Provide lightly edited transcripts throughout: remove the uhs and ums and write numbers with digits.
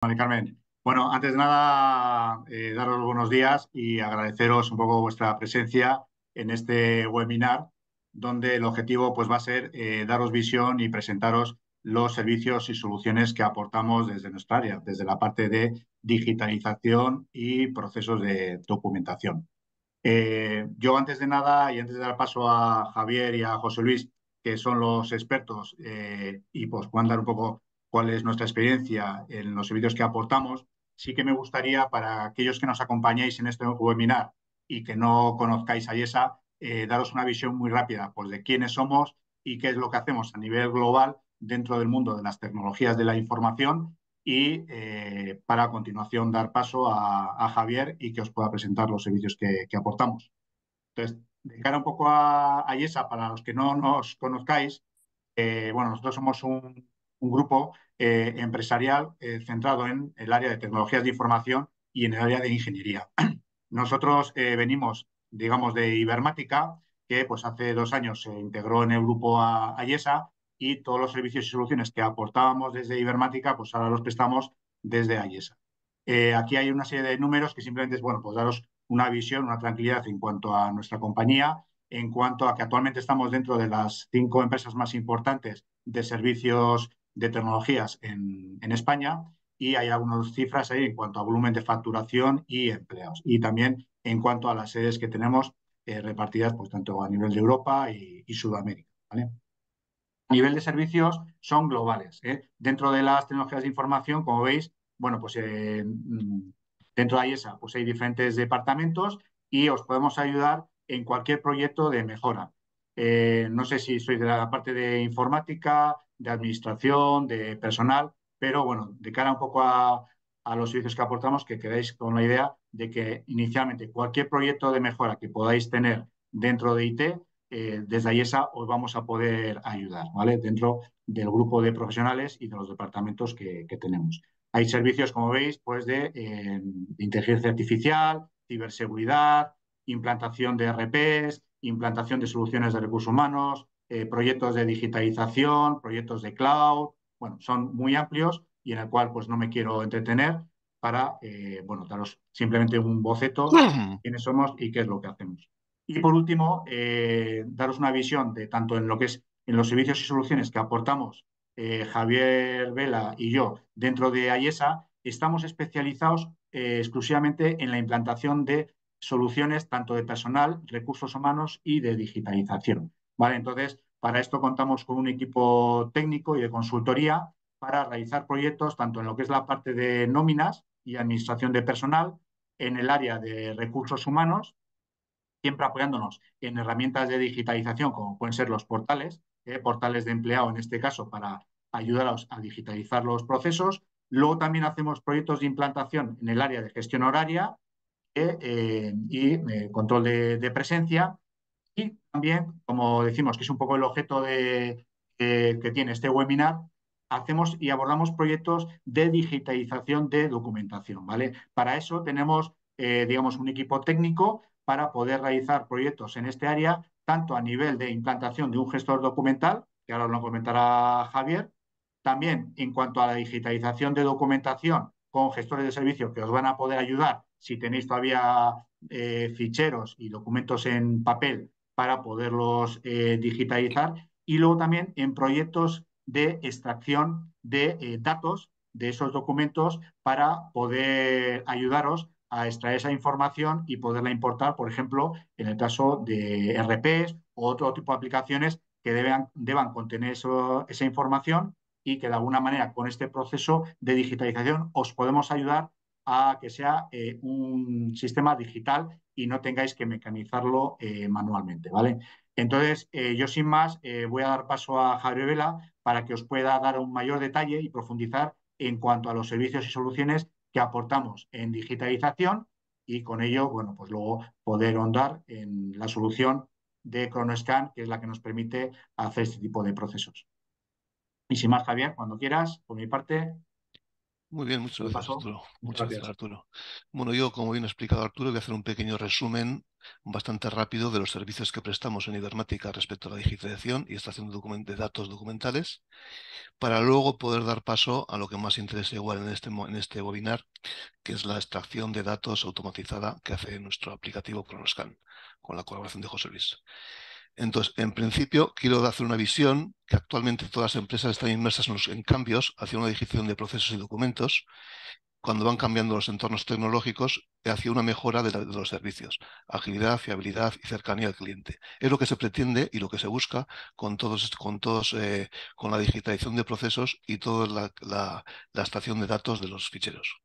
Vale, Carmen. Bueno, antes de nada, daros los buenos días y agradeceros un poco vuestra presencia en este webinar, donde el objetivo pues, va a ser daros visión y presentaros los servicios y soluciones que aportamos desde nuestra área, desde la parte de digitalización y procesos de documentación. Yo antes de nada y antes de dar paso a Javier y a José Luis, que son los expertos y pues puedan dar un poco cuál es nuestra experiencia en los servicios que aportamos, sí que me gustaría para aquellos que nos acompañéis en este webinar y que no conozcáis a IESA, daros una visión muy rápida pues, de quiénes somos y qué es lo que hacemos a nivel global dentro del mundo de las tecnologías de la información y para a continuación dar paso a Javier y que os pueda presentar los servicios que aportamos. Entonces, de cara un poco a IESA, para los que no nos conozcáis, bueno, nosotros somos un grupo empresarial centrado en el área de tecnologías de información y en el área de ingeniería. Nosotros venimos, digamos, de Ibermática, que pues hace 2 años se integró en el grupo a IESA y todos los servicios y soluciones que aportábamos desde Ibermática, pues ahora los prestamos desde IESA. Aquí hay una serie de números que simplemente es, bueno, pues daros una visión, una tranquilidad en cuanto a nuestra compañía, en cuanto a que actualmente estamos dentro de las 5 empresas más importantes de servicios de tecnologías en España y hay algunas cifras ahí en cuanto a volumen de facturación y empleados. Y también en cuanto a las sedes que tenemos repartidas pues, tanto a nivel de Europa y Sudamérica. ¿Vale? A nivel de servicios son globales. Dentro de las tecnologías de información, como veis, bueno, pues dentro de IESA pues hay diferentes departamentos y os podemos ayudar en cualquier proyecto de mejora. No sé si sois de la parte de informática, de administración, de personal, pero bueno, de cara un poco a los servicios que aportamos, que quedáis con la idea de que inicialmente cualquier proyecto de mejora que podáis tener dentro de IT, desde IESA os vamos a poder ayudar, ¿vale? Dentro del grupo de profesionales y de los departamentos que tenemos. Hay servicios, como veis, pues de inteligencia artificial, ciberseguridad, implantación de RPs, implantación de soluciones de recursos humanos, proyectos de digitalización, proyectos de cloud. Bueno, son muy amplios y en el cual pues no me quiero entretener para, bueno, daros simplemente un boceto de quiénes somos y qué es lo que hacemos. Y por último, daros una visión de tanto en lo que es en los servicios y soluciones que aportamos Javier Vela y yo dentro de IESA, estamos especializados exclusivamente en la implantación de soluciones tanto de personal, recursos humanos y de digitalización. ¿Vale? Entonces, para esto contamos con un equipo técnico y de consultoría para realizar proyectos tanto en lo que es la parte de nóminas y administración de personal, en el área de recursos humanos, siempre apoyándonos en herramientas de digitalización como pueden ser los portales, portales de empleado en este caso para ayudaros a digitalizar los procesos. Luego también hacemos proyectos de implantación en el área de gestión horaria y control de presencia. Y también, como decimos, que es un poco el objeto que tiene este webinar, hacemos y abordamos proyectos de digitalización de documentación, ¿vale? Para eso tenemos, digamos, un equipo técnico para poder realizar proyectos en este área, tanto a nivel de implantación de un gestor documental, que ahora lo comentará Javier, también en cuanto a la digitalización de documentación con gestores de servicio que os van a poder ayudar si tenéis todavía ficheros y documentos en papel para poderlos digitalizar y luego también en proyectos de extracción de datos de esos documentos para poder ayudaros a extraer esa información y poderla importar, por ejemplo, en el caso de RPs o otro tipo de aplicaciones que deban contener esa información y que de alguna manera con este proceso de digitalización os podemos ayudar a que sea un sistema digital y no tengáis que mecanizarlo manualmente, ¿vale? Entonces, yo sin más voy a dar paso a Javier Vela para que os pueda dar un mayor detalle y profundizar en cuanto a los servicios y soluciones que aportamos en digitalización y con ello, bueno, pues luego poder ahondar en la solución de ChronoScan, que es la que nos permite hacer este tipo de procesos. Y sin más, Javier, cuando quieras, por mi parte. Muy bien, muchas Le gracias, paso. Arturo. Muchas Muchas gracias, gracias. Arturo. Bueno, yo, como bien ha explicado Arturo, voy a hacer un pequeño resumen bastante rápido de los servicios que prestamos en Ibermática respecto a la digitalización y extracción de datos documentales, para luego poder dar paso a lo que más interesa igual en este webinar, que es la extracción de datos automatizada que hace nuestro aplicativo Cronoscan, con la colaboración de José Luis. Entonces, en principio, quiero hacer una visión que actualmente todas las empresas están inmersas en cambios hacia una digitalización de procesos y documentos, cuando van cambiando los entornos tecnológicos, hacia una mejora de los servicios, agilidad, fiabilidad y cercanía al cliente. Es lo que se pretende y lo que se busca con la digitalización de procesos y toda la extracción de datos de los ficheros.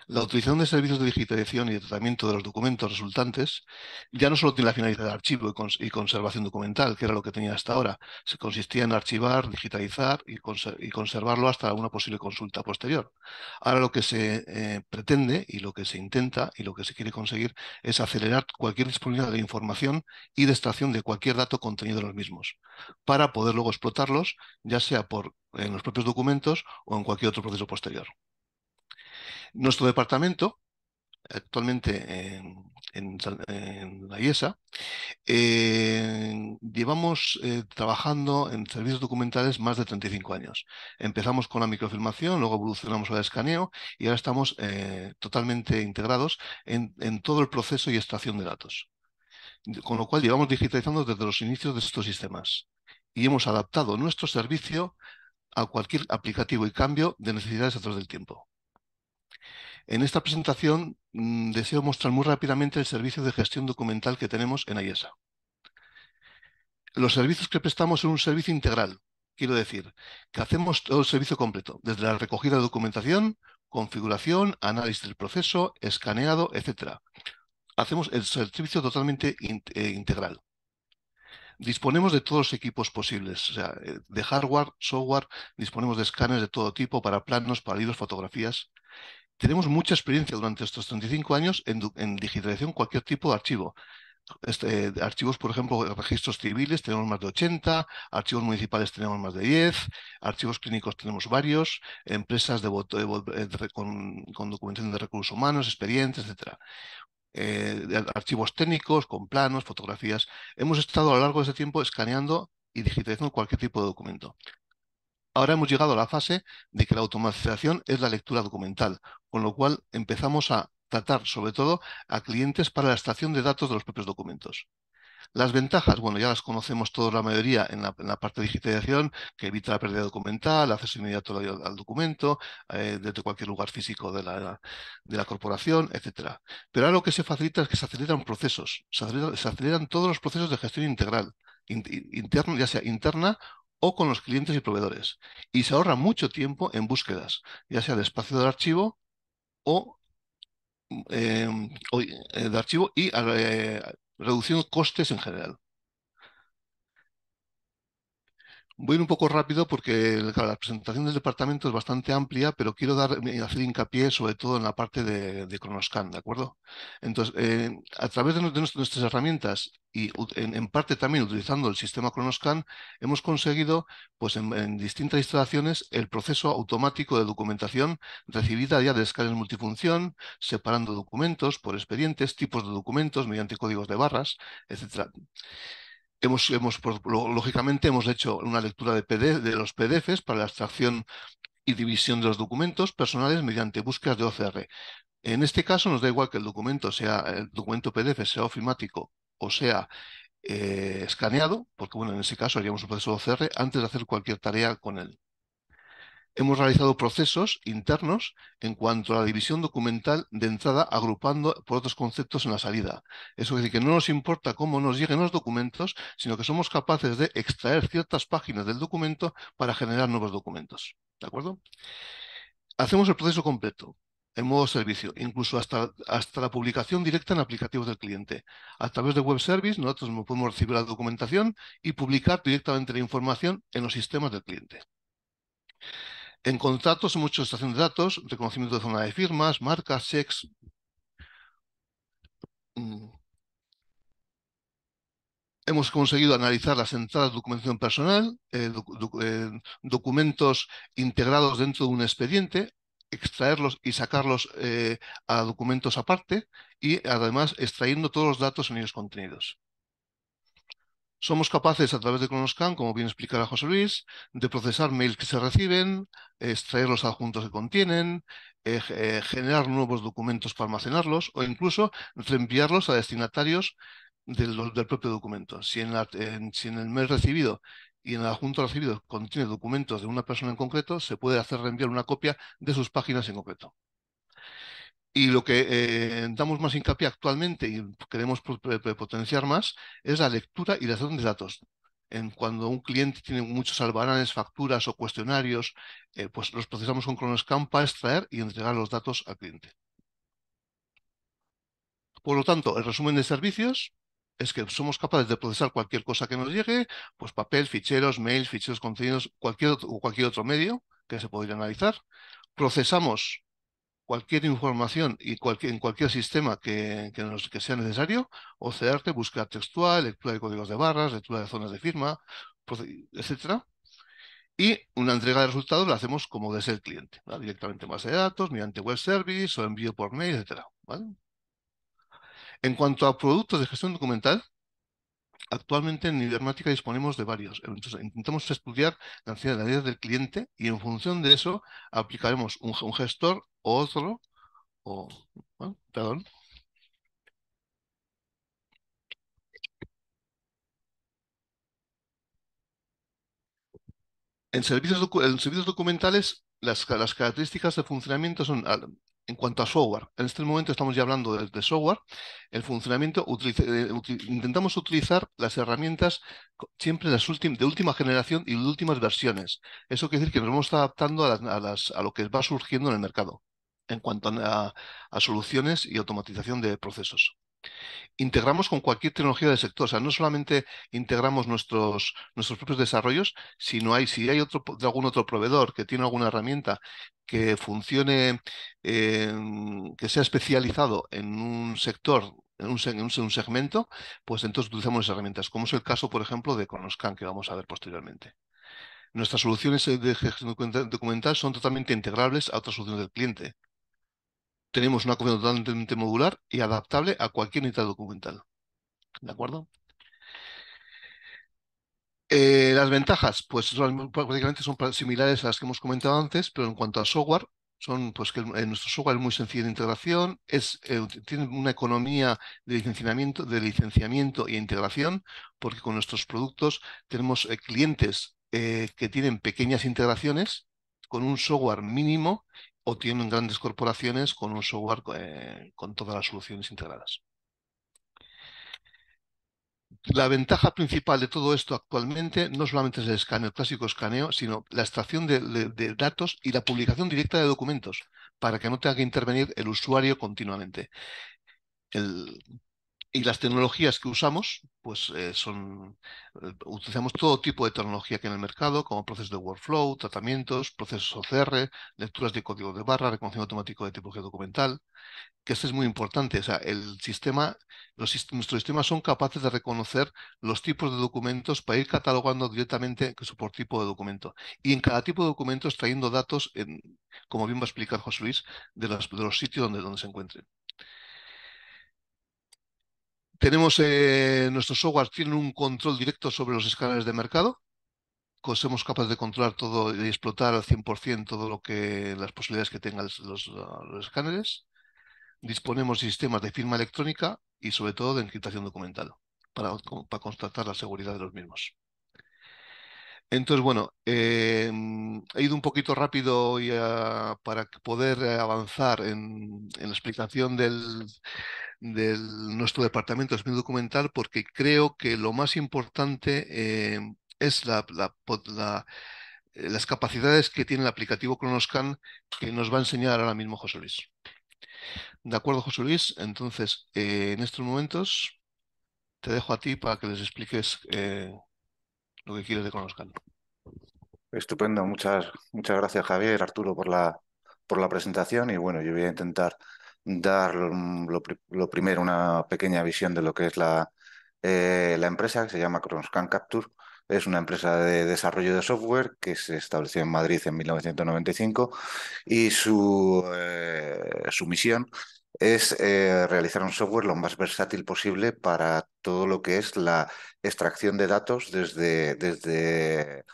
La utilización de servicios de digitalización y de tratamiento de los documentos resultantes ya no solo tiene la finalidad de archivo y conservación documental, que era lo que tenía hasta ahora. Se consistía en archivar, digitalizar y conservarlo hasta una posible consulta posterior. Ahora lo que se pretende y lo que se intenta y lo que se quiere conseguir es acelerar cualquier disponibilidad de información y de extracción de cualquier dato contenido en los mismos, para poder luego explotarlos, ya sea en los propios documentos o en cualquier otro proceso posterior. Nuestro departamento actualmente en la IESA, llevamos trabajando en servicios documentales más de 35 años. Empezamos con la microfilmación, luego evolucionamos al escaneo y ahora estamos totalmente integrados en todo el proceso y extracción de datos. Con lo cual llevamos digitalizando desde los inicios de estos sistemas y hemos adaptado nuestro servicio a cualquier aplicativo y cambio de necesidades a través del tiempo. En esta presentación deseo mostrar muy rápidamente el servicio de gestión documental que tenemos en IESA. Los servicios que prestamos son un servicio integral. Quiero decir, que hacemos todo el servicio completo, desde la recogida de documentación, configuración, análisis del proceso, escaneado, etc. Hacemos el servicio totalmente integral. Disponemos de todos los equipos posibles, o sea, de hardware, software, disponemos de escáneres de todo tipo para planos, para libros, fotografías. Tenemos mucha experiencia durante estos 35 años en digitalización de cualquier tipo de archivo. Archivos, por ejemplo, registros civiles tenemos más de 80, archivos municipales tenemos más de 10, archivos clínicos tenemos varios, empresas con documentación de recursos humanos, expedientes, etcétera. Archivos técnicos, con planos, fotografías. Hemos estado a lo largo de ese tiempo escaneando y digitalizando cualquier tipo de documento. Ahora hemos llegado a la fase de que la automatización es la lectura documental, con lo cual empezamos a tratar sobre todo a clientes para la extracción de datos de los propios documentos. Las ventajas, bueno, ya las conocemos todos la mayoría en la parte de digitalización, que evita la pérdida documental, acceso inmediato al documento, desde cualquier lugar físico de la corporación, etcétera. Pero ahora lo que se facilita es que se aceleran procesos, se aceleran todos los procesos de gestión integral, interno, ya sea interna o con los clientes y proveedores. Y se ahorra mucho tiempo en búsquedas, ya sea de espacio del archivo o eh, de archivo y reduciendo costes en general. Voy a ir un poco rápido porque claro, la presentación del departamento es bastante amplia, pero quiero hacer hincapié sobre todo en la parte de Cronoscan, ¿de acuerdo? Entonces, a través de nuestras herramientas y en parte también utilizando el sistema Cronoscan, hemos conseguido, pues en distintas instalaciones, el proceso automático de documentación recibida ya de escáneres multifunción, separando documentos por expedientes, tipos de documentos mediante códigos de barras, etcétera. Lógicamente, hemos hecho una lectura de los PDFs para la extracción y división de los documentos personales mediante búsquedas de OCR. En este caso, nos da igual que el documento PDF sea ofimático o sea escaneado, porque bueno, en ese caso haríamos un proceso de OCR antes de hacer cualquier tarea con él. Hemos realizado procesos internos en cuanto a la división documental de entrada, agrupando por otros conceptos en la salida. Eso es decir, que no nos importa cómo nos lleguen los documentos, sino que somos capaces de extraer ciertas páginas del documento para generar nuevos documentos. ¿De acuerdo? Hacemos el proceso completo, en modo servicio, incluso hasta la publicación directa en aplicativos del cliente. A través de web service, nosotros podemos recibir la documentación y publicar directamente la información en los sistemas del cliente. En contratos hemos hecho extracción de datos, reconocimiento de zona de firmas, marcas, checks. mm, Hemos conseguido analizar las entradas de documentación personal, documentos integrados dentro de un expediente. extraerlos y sacarlos a documentos aparte y además extrayendo todos los datos en ellos contenidos. Somos capaces, a través de Cronoscan, como bien explicará José Luis, de procesar mails que se reciben, extraer los adjuntos que contienen, generar nuevos documentos para almacenarlos o incluso reenviarlos a destinatarios del propio documento. Si en el mail recibido y en el adjunto recibido contiene documentos de una persona en concreto, se puede hacer reenviar una copia de sus páginas en concreto. Y lo que damos más hincapié actualmente y queremos potenciar más es la lectura y la gestión de datos. Cuando un cliente tiene muchos albaranes, facturas o cuestionarios, pues los procesamos con Cronoscan para extraer y entregar los datos al cliente. Por lo tanto, el resumen de servicios es que somos capaces de procesar cualquier cosa que nos llegue, pues papel, ficheros, mails, ficheros contenidos, cualquier otro medio que se podría analizar. Procesamos cualquier información y en cualquier sistema que sea necesario, OCR, búsqueda textual, lectura de códigos de barras, lectura de zonas de firma, etcétera. Y una entrega de resultados la hacemos como desea el cliente, ¿vale? Directamente en base de datos, mediante web service o envío por mail, etcétera, ¿vale? En cuanto a productos de gestión documental, actualmente en Ibermática disponemos de varios. Entonces, intentamos estudiar las necesidades del cliente y en función de eso aplicaremos un gestor o otro, o, bueno, perdón. En servicios documentales, las características de funcionamiento son, en cuanto a software, en este momento estamos ya hablando de software, el funcionamiento, intentamos utilizar las herramientas siempre de última generación y de últimas versiones. Eso quiere decir que nos vamos adaptando a lo que va surgiendo en el mercado en cuanto a soluciones y automatización de procesos. Integramos con cualquier tecnología del sector. O sea, no solamente integramos nuestros propios desarrollos, sino si hay de algún otro proveedor que tiene alguna herramienta que funcione, que sea especializado en un sector, en un segmento, pues entonces utilizamos esas herramientas, como es el caso, por ejemplo, de Cronoscan, que vamos a ver posteriormente. Nuestras soluciones de gestión documental son totalmente integrables a otras soluciones del cliente. Tenemos una copia totalmente modular y adaptable a cualquier unidad documental. ¿De acuerdo? Las ventajas, pues prácticamente son similares a las que hemos comentado antes, pero en cuanto a software, son pues que nuestro software es muy sencillo de integración, tiene una economía de licenciamiento e integración, porque con nuestros productos tenemos clientes que tienen pequeñas integraciones con un software mínimo o tienen grandes corporaciones con un software con todas las soluciones integradas. La ventaja principal de todo esto actualmente no solamente es el clásico escaneo, sino la extracción de datos y la publicación directa de documentos para que no tenga que intervenir el usuario continuamente. El- y las tecnologías que usamos, pues utilizamos todo tipo de tecnología que hay en el mercado, como procesos de workflow, tratamientos, procesos OCR, lecturas de código de barra, reconocimiento automático de tipología documental, que esto es muy importante. O sea, nuestros sistemas son capaces de reconocer los tipos de documentos para ir catalogando directamente por tipo de documento. Y en cada tipo de documento extrayendo datos, como bien va a explicar José Luis, de los sitios donde se encuentren. Nuestros software tienen un control directo sobre los escáneres de mercado. Somos capaces de controlar todo y explotar al 100% las posibilidades que tengan los escáneres. Disponemos de sistemas de firma electrónica y sobre todo de encriptación documental para constatar la seguridad de los mismos. Entonces, bueno, he ido un poquito rápido para poder avanzar en la explicación de nuestro departamento de gestión documental, porque creo que lo más importante es las capacidades que tiene el aplicativo Cronoscan que nos va a enseñar ahora mismo José Luis. De acuerdo, José Luis. Entonces, en estos momentos te dejo a ti para que les expliques lo que quieres de Cronoscan. Estupendo, muchas gracias Javier, Arturo, por la presentación y bueno, yo voy a intentar dar lo primero una pequeña visión de lo que es la empresa que se llama Cronoscan Capture es una empresa de desarrollo de software que se estableció en Madrid en 1995 y su misión es realizar un software lo más versátil posible para todo lo que es la extracción de datos desde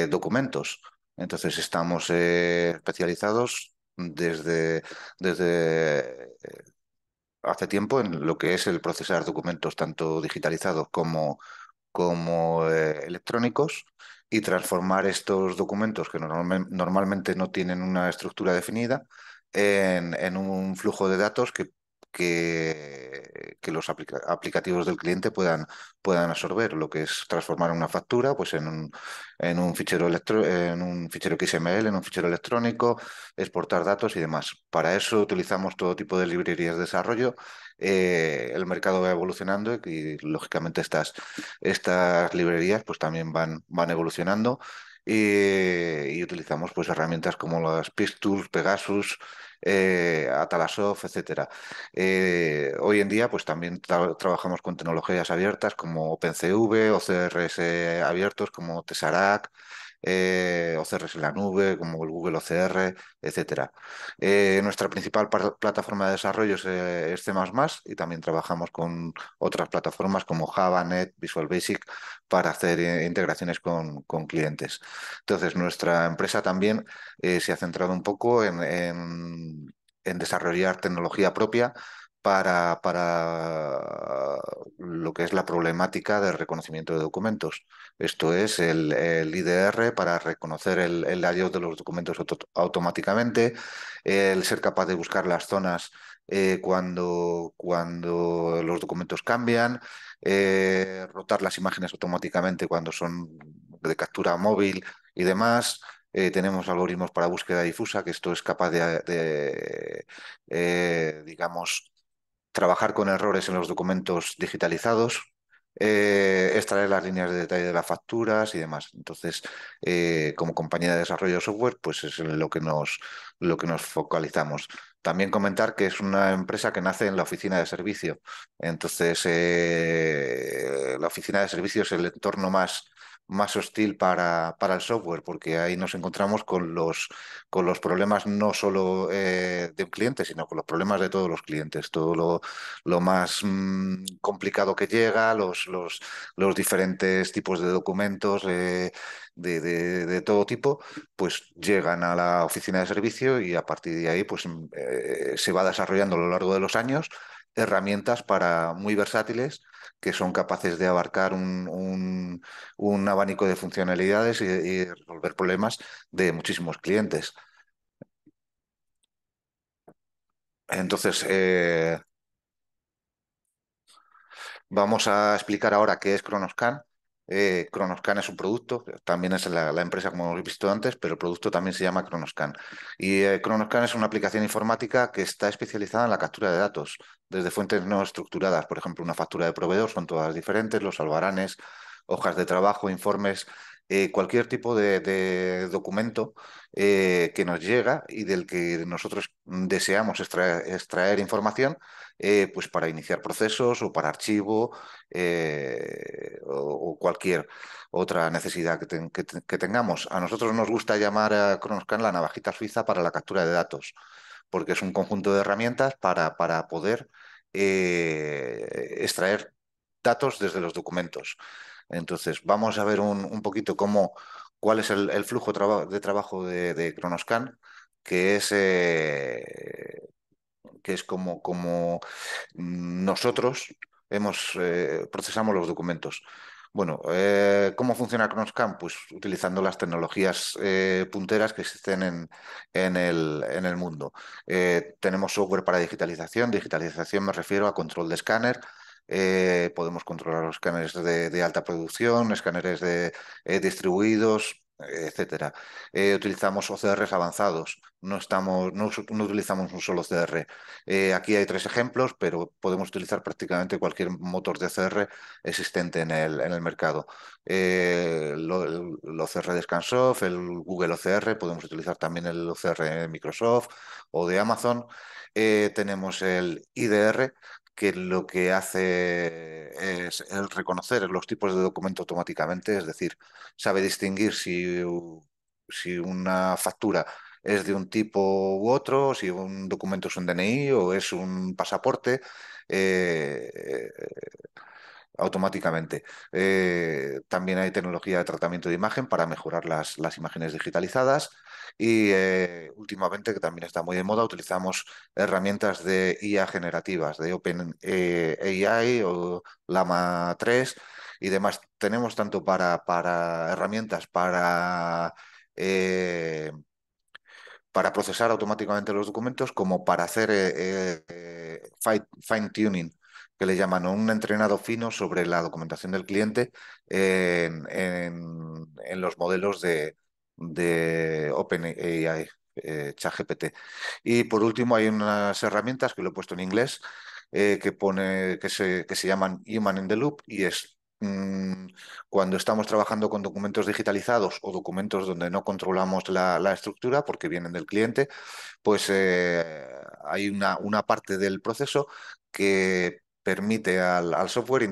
documentos. Entonces estamos especializados desde hace tiempo en lo que es el procesar documentos tanto digitalizados como electrónicos y transformar estos documentos que normalmente no tienen una estructura definida en un flujo de datos que los aplicativos del cliente puedan absorber, lo que es transformar una factura pues en un fichero en un fichero XML, en un fichero electrónico, exportar datos y demás. Para eso utilizamos todo tipo de librerías de desarrollo. El mercado va evolucionando y lógicamente estas librerías pues también van evolucionando y utilizamos pues herramientas como las PyTools, Pegasus, Atlasoft, etcétera. Hoy en día pues también trabajamos con tecnologías abiertas como OpenCV, OCRs abiertos como Tesseract, OCRs en la nube como el Google OCR, etcétera. Nuestra principal plataforma de desarrollo es C++ y también trabajamos con otras plataformas como Java, Net, Visual Basic para hacer integraciones con clientes. Entonces, nuestra empresa también se ha centrado un poco en desarrollar tecnología propia para lo que es la problemática del reconocimiento de documentos. Esto es el IDR para reconocer el layout de los documentos automáticamente, el ser capaz de buscar las zonas cuando los documentos cambian, rotar las imágenes automáticamente cuando son de captura móvil y demás. Tenemos algoritmos para búsqueda difusa, que esto es capaz digamos, trabajar con errores en los documentos digitalizados, extraer las líneas de detalle de las facturas y demás. Entonces, como compañía de desarrollo de software, pues es en lo que nos focalizamos. También comentar que es una empresa que nace en la oficina de servicio. Entonces, la oficina de servicio es el entorno más hostil para el software, porque ahí nos encontramos con los problemas no solo de un cliente, sino con los problemas de todos los clientes, todo lo más complicado que llega, los diferentes tipos de documentos de todo tipo, pues llegan a la oficina de servicio y a partir de ahí pues se va desarrollando a lo largo de los años herramientas muy versátiles que son capaces de abarcar un abanico de funcionalidades y resolver problemas de muchísimos clientes. Entonces, vamos a explicar ahora qué es Kronoscan. Kronoscan es un producto, también es la empresa como hemos visto antes, pero el producto también se llama Kronoscan. Y Kronoscan es una aplicación informática que está especializada en la captura de datos desde fuentes no estructuradas. Por ejemplo, una factura de proveedor son todas diferentes, los albaranes, hojas de trabajo, informes, cualquier tipo de documento que nos llega y del que nosotros deseamos extraer información pues para iniciar procesos o para archivo o cualquier otra necesidad que tengamos. A nosotros nos gusta llamar a Kronoscan la navajita suiza para la captura de datos, porque es un conjunto de herramientas para poder extraer datos desde los documentos. Entonces, vamos a ver un poquito cuál es el flujo de trabajo de Kronoscan, que es como nosotros procesamos los documentos. Bueno, ¿cómo funciona Kronoscan? Pues utilizando las tecnologías punteras que existen en el mundo. Tenemos software para digitalización. Digitalización me refiero a control de escáner. Podemos controlar los escáneres de alta producción, escáneres distribuidos, etcétera. Utilizamos OCRs avanzados. No utilizamos un solo CR. Aquí hay tres ejemplos, pero podemos utilizar prácticamente cualquier motor de OCR existente en el mercado. El OCR de Scansoft, el Google OCR, podemos utilizar también el OCR de Microsoft o de Amazon. Tenemos el IDR, que lo que hace es el reconocer los tipos de documento automáticamente, es decir, sabe distinguir si una factura es de un tipo u otro, si un documento es un DNI o es un pasaporte. eh, Automáticamente. También hay tecnología de tratamiento de imagen para mejorar las imágenes digitalizadas y últimamente, que también está muy de moda, utilizamos herramientas de IA generativas, de OpenAI o Llama 3 y demás. Tenemos tanto para herramientas para procesar automáticamente los documentos como para hacer fine tuning, que le llaman, ¿no? Un entrenado fino sobre la documentación del cliente en los modelos de OpenAI, ChatGPT. Y por último hay unas herramientas que lo he puesto en inglés que se llaman Human in the Loop y es cuando estamos trabajando con documentos digitalizados o documentos donde no controlamos la estructura porque vienen del cliente, pues hay una parte del proceso que permite al software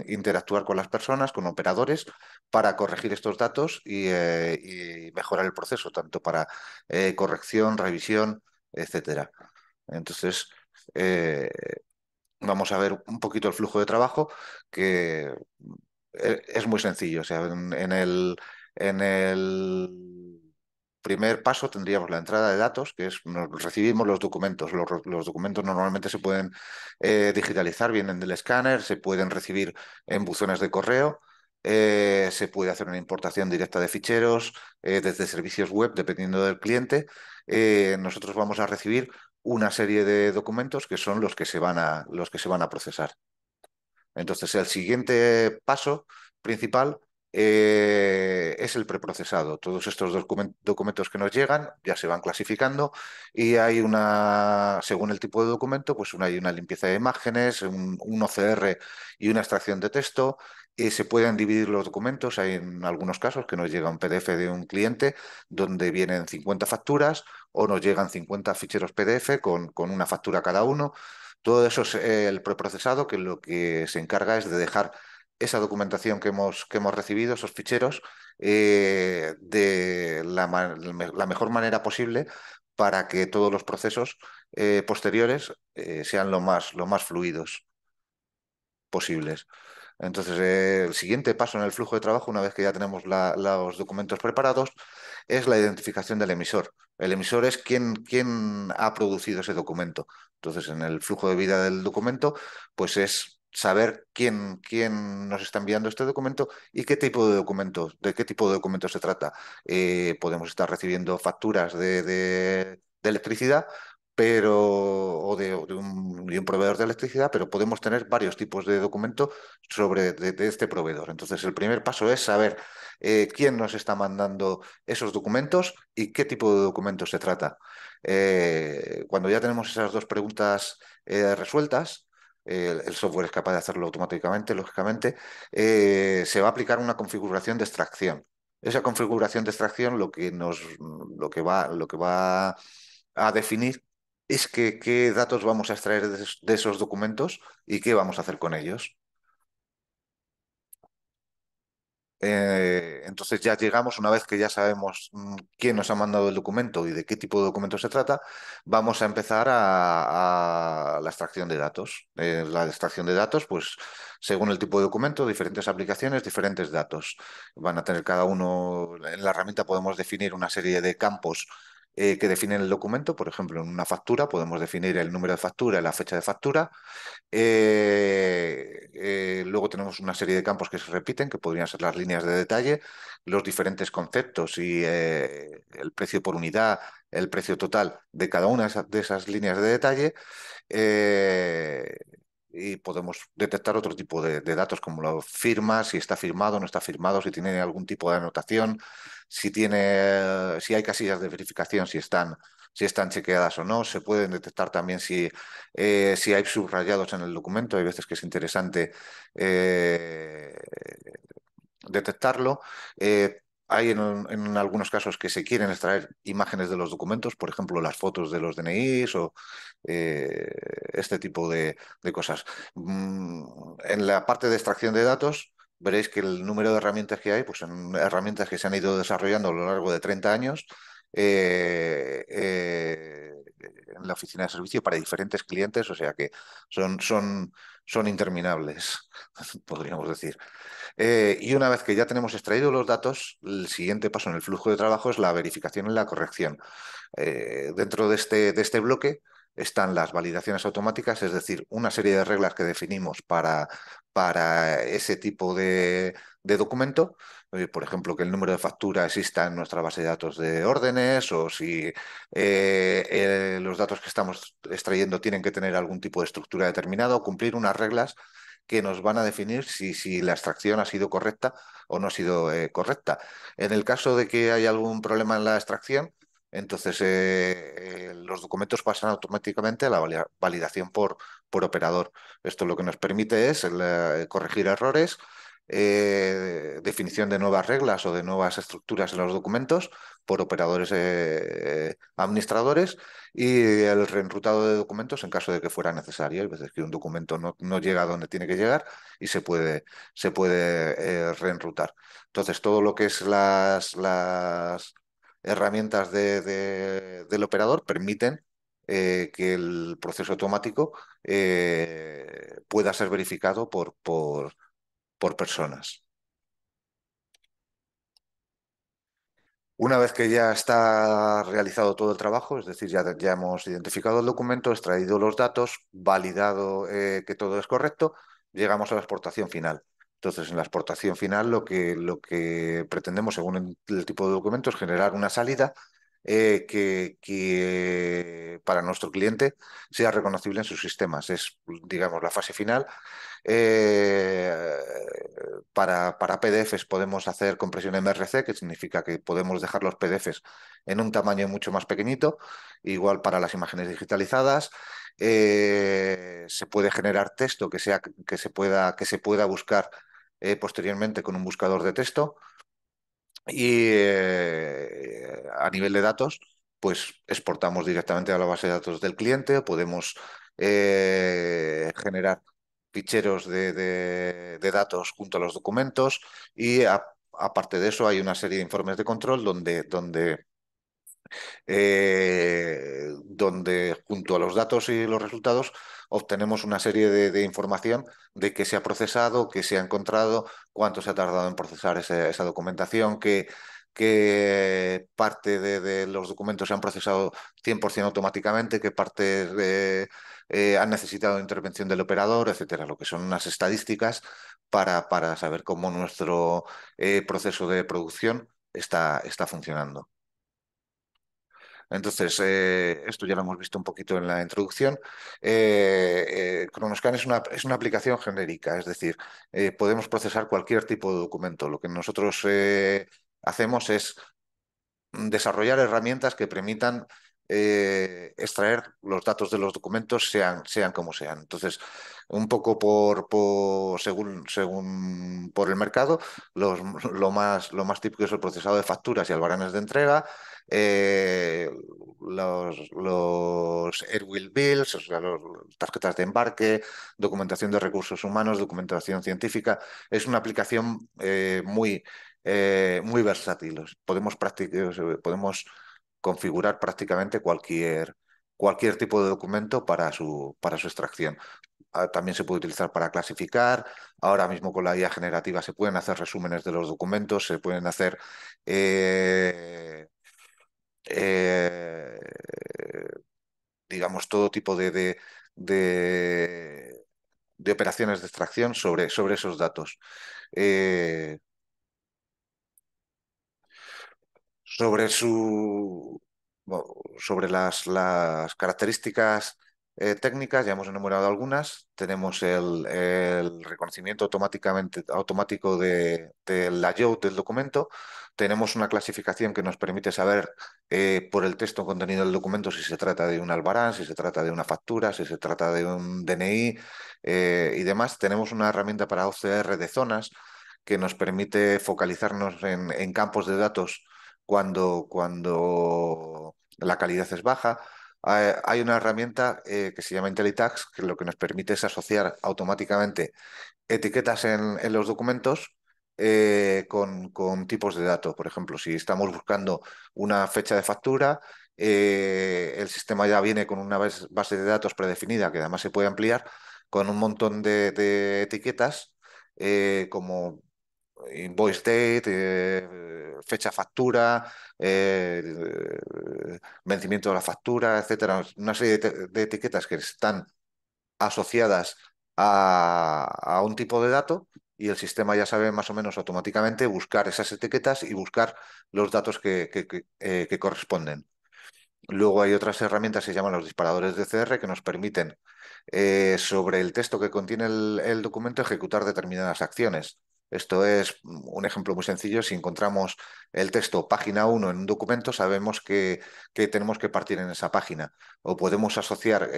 interactuar con las personas, con operadores, para corregir estos datos y mejorar el proceso, tanto para corrección, revisión, etcétera. Entonces, eh, vamos a ver un poquito el flujo de trabajo, que es muy sencillo. O sea, en el primer paso tendríamos la entrada de datos, que es recibimos los documentos. Los documentos normalmente se pueden digitalizar, vienen del escáner, se pueden recibir en buzones de correo. Se puede hacer una importación directa de ficheros desde servicios web, dependiendo del cliente. Nosotros vamos a recibir una serie de documentos que son los que se van a procesar. Entonces, el siguiente paso principal es el preprocesado. Todos estos documentos que nos llegan ya se van clasificando y según el tipo de documento, pues hay una limpieza de imágenes, un OCR y una extracción de texto. Y se pueden dividir los documentos. Hay en algunos casos que nos llega un PDF de un cliente donde vienen 50 facturas o nos llegan 50 ficheros PDF con una factura cada uno. Todo eso es el preprocesado, que lo que se encarga es de dejar esa documentación que hemos recibido, esos ficheros, de la mejor manera posible para que todos los procesos posteriores sean lo más fluidos posibles. Entonces, el siguiente paso en el flujo de trabajo, una vez que ya tenemos los documentos preparados, es la identificación del emisor. El emisor es quien ha producido ese documento. Entonces, en el flujo de vida del documento, pues es saber quién nos está enviando este documento y qué tipo de documentos, de qué tipo de documentos se trata. Podemos estar recibiendo facturas de electricidad, o de un proveedor de electricidad, pero podemos tener varios tipos de documento de este proveedor. Entonces, el primer paso es saber quién nos está mandando esos documentos y qué tipo de documentos se trata. Cuando ya tenemos esas dos preguntas resueltas, el software es capaz de hacerlo automáticamente, lógicamente, se va a aplicar una configuración de extracción. Esa configuración de extracción lo que va a definir es qué datos vamos a extraer de esos documentos y qué vamos a hacer con ellos. Entonces ya llegamos, una vez que ya sabemos quién nos ha mandado el documento y de qué tipo de documento se trata, vamos a empezar a la extracción de datos. La extracción de datos, pues según el tipo de documento, diferentes aplicaciones, diferentes datos. Van a tener cada uno, en la herramienta podemos definir una serie de campos que definen el documento. Por ejemplo, en una factura podemos definir el número de factura y la fecha de factura. Luego tenemos una serie de campos que se repiten, que podrían ser las líneas de detalle, los diferentes conceptos y el precio por unidad, el precio total de cada una de esas líneas de detalle. eh, y podemos detectar otro tipo de datos como la firma, si está firmado, no está firmado, si tiene algún tipo de anotación, si hay casillas de verificación, si están chequeadas o no. Se pueden detectar también si hay subrayados en el documento. Hay veces que es interesante detectarlo. hay en algunos casos que se quieren extraer imágenes de los documentos, por ejemplo, las fotos de los DNIs o eh, este tipo de cosas. En la parte de extracción de datos, veréis que el número de herramientas que hay, pues son herramientas que se han ido desarrollando a lo largo de 30 años en la oficina de servicio para diferentes clientes, o sea que son interminables, podríamos decir. Y una vez que ya tenemos extraídos los datos, el siguiente paso en el flujo de trabajo es la verificación y la corrección. Dentro de este bloque están las validaciones automáticas, es decir, una serie de reglas que definimos para ese tipo de documento. Por ejemplo, que el número de factura exista en nuestra base de datos de órdenes o si los datos que estamos extrayendo tienen que tener algún tipo de estructura determinada o cumplir unas reglas que nos van a definir si la extracción ha sido correcta o no ha sido correcta. En el caso de que haya algún problema en la extracción, entonces los documentos pasan automáticamente a la validación por operador. Esto lo que nos permite es corregir errores, definición de nuevas reglas o de nuevas estructuras en los documentos por operadores administradores y el reenrutado de documentos en caso de que fuera necesario. Hay veces que un documento no llega a donde tiene que llegar y se puede reenrutar. Entonces, todo lo que es las herramientas del operador permiten que el proceso automático pueda ser verificado por personas. Una vez que ya está realizado todo el trabajo, es decir, ya hemos identificado el documento, extraído los datos, validado que todo es correcto, llegamos a la exportación final. Entonces, en la exportación final lo que pretendemos, según el tipo de documento, es generar una salida que para nuestro cliente sea reconocible en sus sistemas. Es, digamos, la fase final. eh, para PDFs podemos hacer compresión MRC, que significa que podemos dejar los PDFs en un tamaño mucho más pequeñito, igual para las imágenes digitalizadas. Se puede generar texto que se pueda buscar posteriormente con un buscador de texto. Y a nivel de datos, pues exportamos directamente a la base de datos del cliente, podemos generar ficheros de datos junto a los documentos y aparte de eso hay una serie de informes de control donde junto a los datos y los resultados obtenemos una serie de información de qué se ha procesado, qué se ha encontrado, cuánto se ha tardado en procesar esa documentación, qué parte de los documentos se han procesado 100% automáticamente, qué partes han necesitado intervención del operador, etcétera, lo que son unas estadísticas para saber cómo nuestro proceso de producción está funcionando. Entonces, esto ya lo hemos visto un poquito en la introducción. Kronoscan es una aplicación genérica, es decir, podemos procesar cualquier tipo de documento. Lo que nosotros hacemos es desarrollar herramientas que permitan extraer los datos de los documentos, sean como sean. Entonces, un poco según por el mercado, lo más típico es el procesado de facturas y albaranes de entrega, eh, los Airwheel Bills, o sea, tarjetas de embarque, documentación de recursos humanos, documentación científica. Es una aplicación muy versátil. Podemos configurar prácticamente cualquier tipo de documento para su extracción. También se puede utilizar para clasificar. Ahora mismo con la IA generativa se pueden hacer resúmenes de los documentos, se pueden hacer eh, eh, digamos, todo tipo de- de operaciones de extracción sobre esos datos. Eh, Sobre bueno, sobre las características técnicas, ya hemos enumerado algunas. Tenemos el reconocimiento automático del layout del documento. Tenemos una clasificación que nos permite saber por el texto contenido del documento si se trata de un albarán, si se trata de una factura, si se trata de un DNI y demás. Tenemos una herramienta para OCR de zonas que nos permite focalizarnos en campos de datos cuando la calidad es baja. Hay una herramienta que se llama IntelliTags, que lo que nos permite es asociar automáticamente etiquetas en los documentos con tipos de datos. Por ejemplo, si estamos buscando una fecha de factura, el sistema ya viene con una base de datos predefinida que además se puede ampliar con un montón de etiquetas como invoice date, fecha factura, vencimiento de la factura, etcétera. Una serie de etiquetas que están asociadas a un tipo de dato y el sistema ya sabe más o menos automáticamente buscar esas etiquetas y buscar los datos que corresponden. Luego hay otras herramientas que se llaman los disparadores de CR que nos permiten sobre el texto que contiene el documento ejecutar determinadas acciones. Esto es un ejemplo muy sencillo. Si encontramos el texto página 1 en un documento, sabemos que tenemos que partir en esa página. O podemos asociar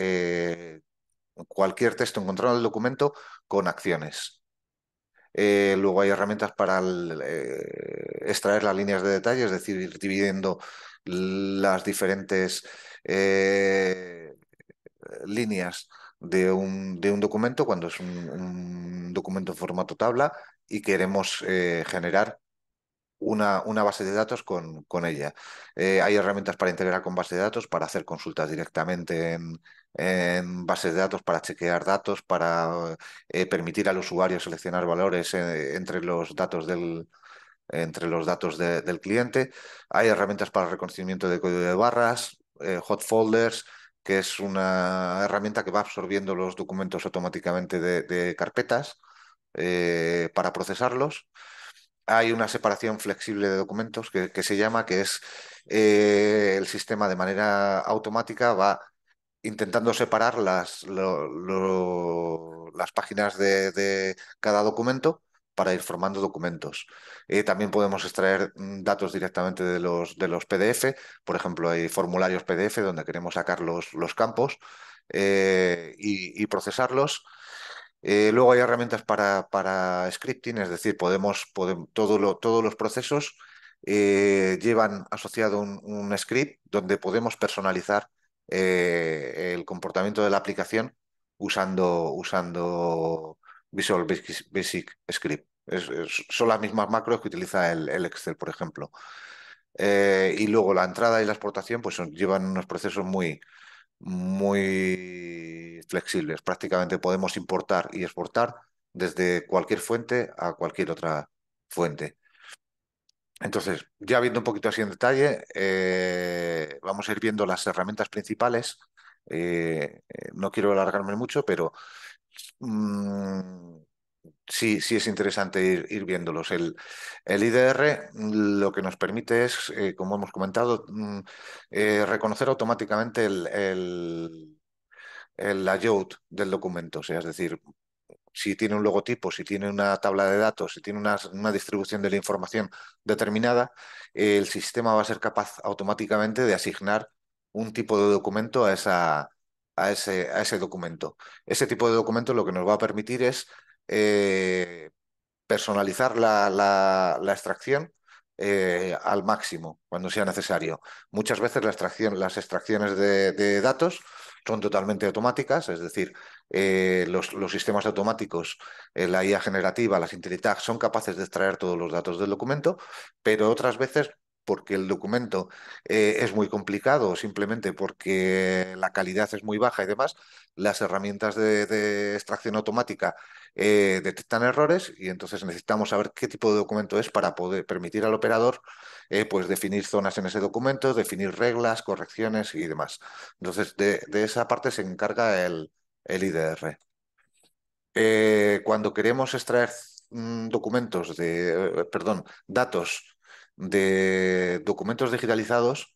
cualquier texto encontrado en el documento con acciones. Luego hay herramientas para extraer las líneas de detalle, es decir, ir dividiendo las diferentes líneas de un documento cuando es un documento en formato tabla y queremos generar una base de datos con ella. Hay herramientas para integrar con base de datos, para hacer consultas directamente en bases de datos, para chequear datos, para permitir al usuario seleccionar valores entre los datos del cliente. Hay herramientas para reconocimiento de código de barras, hot folders, que es una herramienta que va absorbiendo los documentos automáticamente de carpetas para procesarlos. Hay una separación flexible de documentos que se llama, que es el sistema de manera automática va intentando separar las páginas de cada documento para ir formando documentos. También podemos extraer datos directamente de los PDF. Por ejemplo, hay formularios PDF donde queremos sacar los campos y procesarlos. Luego hay herramientas para scripting, es decir, todos los procesos llevan asociado un script donde podemos personalizar el comportamiento de la aplicación usando Visual Basic Script. Son las mismas macros que utiliza el Excel, por ejemplo. Y luego la entrada y la exportación pues llevan unos procesos muy flexibles. Prácticamente podemos importar y exportar desde cualquier fuente a cualquier otra fuente. Entonces, ya viendo un poquito así en detalle, vamos a ir viendo las herramientas principales. No quiero alargarme mucho, pero mm, sí es interesante ir viéndolos. El IDR lo que nos permite es, como hemos comentado, reconocer automáticamente el layout del documento. O sea, es decir, si tiene un logotipo, si tiene una tabla de datos, si tiene una distribución de la información determinada, el sistema va a ser capaz automáticamente de asignar un tipo de documento a ese documento. Ese tipo de documento lo que nos va a permitir es eh, personalizar la extracción al máximo cuando sea necesario. Muchas veces las extracciones de datos son totalmente automáticas, es decir, los sistemas automáticos, la IA generativa, las IntelliTags son capaces de extraer todos los datos del documento, pero otras veces porque el documento es muy complicado o simplemente porque la calidad es muy baja y demás, las herramientas de extracción automática detectan errores y entonces necesitamos saber qué tipo de documento es para poder permitir al operador pues definir zonas en ese documento, definir reglas, correcciones y demás. Entonces, de esa parte se encarga el IDR. Cuando queremos extraer datos de documentos digitalizados,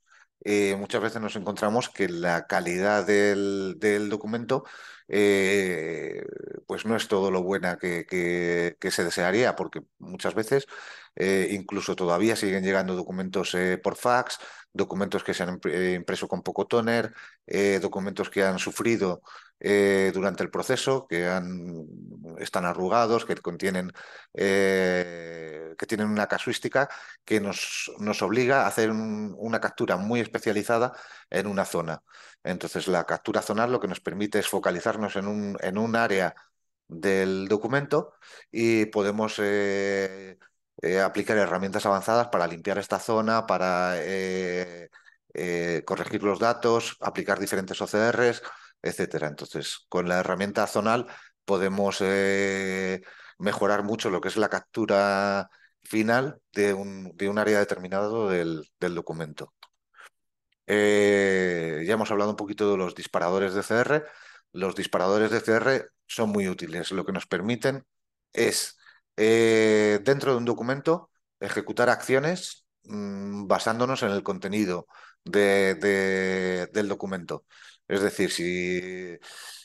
muchas veces nos encontramos que la calidad del documento pues no es todo lo buena que se desearía, porque muchas veces incluso todavía siguen llegando documentos por fax, documentos que se han impreso con poco tóner, documentos que han sufrido durante el proceso, están arrugados, que tienen una casuística que nos obliga a hacer una captura muy especializada en una zona. Entonces, la captura zonal lo que nos permite es focalizarnos en un área del documento y podemos aplicar herramientas avanzadas para limpiar esta zona, para corregir los datos, aplicar diferentes OCRs, etcétera. Entonces, con la herramienta zonal podemos mejorar mucho lo que es la captura final de un área determinado del documento. Ya hemos hablado un poquito de los disparadores de CR. Los disparadores de CR son muy útiles. Lo que nos permiten es, dentro de un documento, ejecutar acciones basándonos en el contenido del documento. Es decir, si